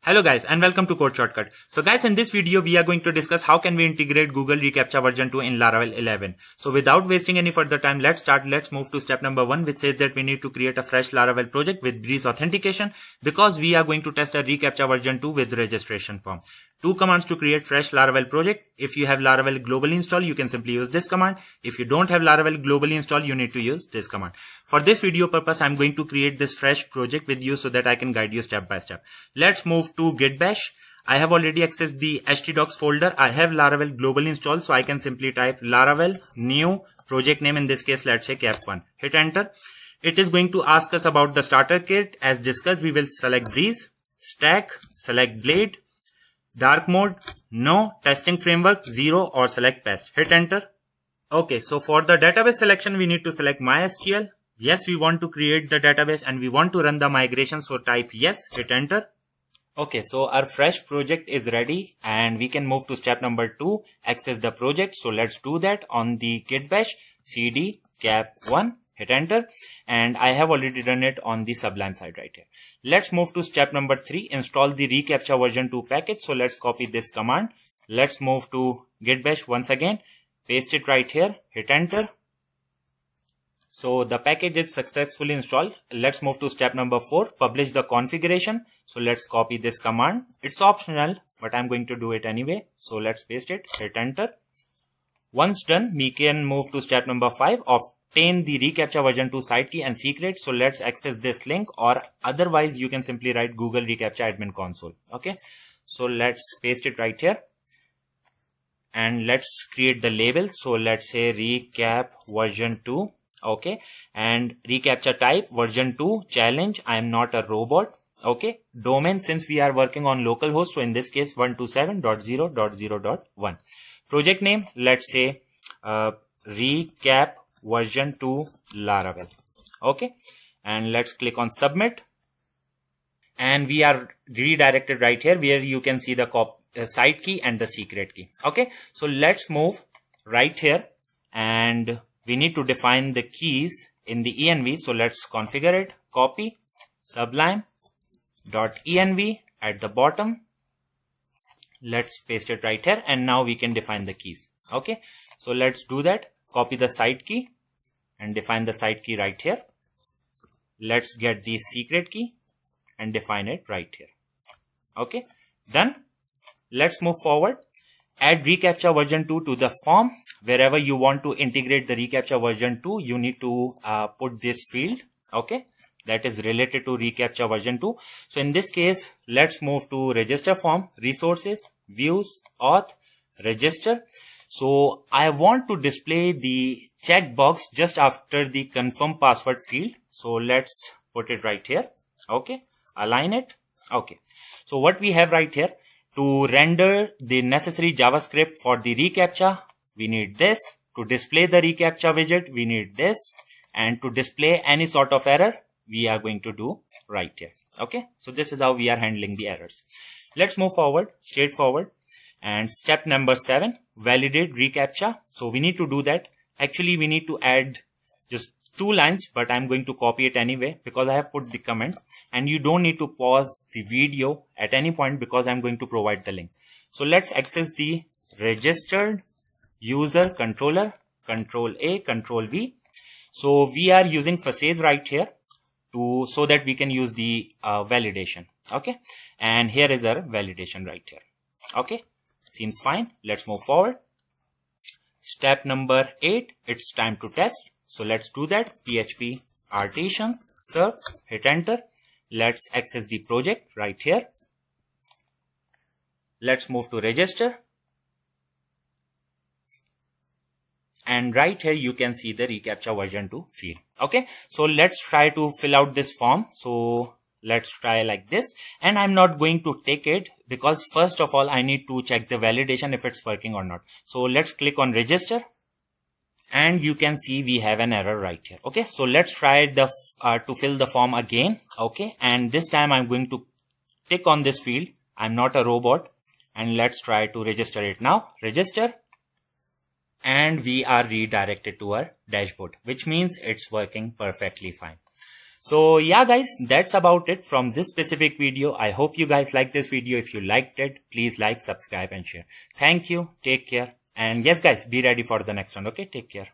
Hello guys and welcome to Code Shortcut. So guys, in this video we are going to discuss how can we integrate Google reCAPTCHA version 2 in Laravel 11. So without wasting any further time, let's start. Let's move to step number 1, which says that we need to create a fresh Laravel project with Breeze authentication because we are going to test a reCAPTCHA version 2 with registration form. 2 commands to create fresh Laravel project. If you have Laravel globally installed, you can simply use this command. If you don't have Laravel globally installed, you need to use this command. For this video purpose, I'm going to create this fresh project with you so that I can guide you step by step. Let's move to Git Bash. I have already accessed the htdocs folder. I have Laravel globally installed, so I can simply type Laravel new project name, in this case let's say cap1. Hit enter. It is going to ask us about the starter kit. As discussed, we will select Breeze, stack, select Blade, dark mode, no, testing framework 0, or select pest. Hit enter. Okay, so for the database selection we need to select MySQL. Yes, we want to create the database and we want to run the migration, so type yes. Hit enter. Okay, so our fresh project is ready and we can move to step number 2, access the project. So let's do that on the Git Bash cd cap1. Hit enter, and I have already done it on the Sublime side right here. Let's move to step number 3, install the reCAPTCHA version 2 package. So let's copy this command. Let's move to Git Bash once again, paste it right here, hit enter. So the package is successfully installed. Let's move to step number 4, publish the configuration. So let's copy this command. It's optional, but I'm going to do it anyway. So let's paste it, hit enter. Once done, we can move to step number 5, obtain the reCAPTCHA version 2 site key and secret. So let's access this link, or otherwise you can simply write Google reCAPTCHA admin console. Okay, so let's paste it right here and let's create the label. So let's say recap version 2. Okay, and reCAPTCHA type version 2 challenge. I am not a robot. Okay, domain, since we are working on localhost, so in this case 127.0.0.1. Project name, let's say recap version 2 Laravel. Okay, and let's click on submit, and we are redirected right here where you can see the site key and the secret key. Okay, so let's move right here and we need to define the keys in the env. So let's configure it, copy sublime.env at the bottom. Let's paste it right here, and now we can define the keys. Okay, so let's do that. Copy the site key and define the site key right here. Let's get the secret key and define it right here. Okay, done. Let's move forward. Add reCAPTCHA version 2 to the form. Wherever you want to integrate the reCAPTCHA version 2, you need to put this field, okay, that is related to reCAPTCHA version 2. So in this case, let's move to register form, resources, views, auth, register. So I want to display the checkbox just after the confirm password field. So let's put it right here. Okay, align it. Okay, so what we have right here, to render the necessary JavaScript for the reCAPTCHA, we need this. To display the reCAPTCHA widget, we need this. And to display any sort of error, we are going to do right here. Okay, so this is how we are handling the errors. Let's move forward, straightforward. And step number 7, validate reCAPTCHA. So we need to do that. Actually, we need to add just 2 lines, but I'm going to copy it anyway because I have put the comment, and you don't need to pause the video at any point because I'm going to provide the link. So let's access the registered user controller, control A, control V. So we are using facade right here so that we can use the validation. Okay, and here is our validation right here. Okay, seems fine. Let's move forward. Step number 8, it's time to test. So let's do that. PHP artisan serve, hit enter. Let's access the project right here. Let's move to register. And right here you can see the reCAPTCHA version 2 field. Okay, so let's try to fill out this form. So let's try like this, and I'm not going to take it because first of all I need to check the validation if it's working or not. So let's click on register, and you can see we have an error right here. Okay, so let's try to fill the form again. Okay, and this time I'm going to tick on this field, I'm not a robot, and let's try to register it now. Register, and we are redirected to our dashboard, which means it's working perfectly fine. So yeah guys, that's about it from this specific video. I hope you guys like this video. If you liked it, please like, subscribe and share. Thank you. Take care. And yes guys, be ready for the next one. Okay, take care.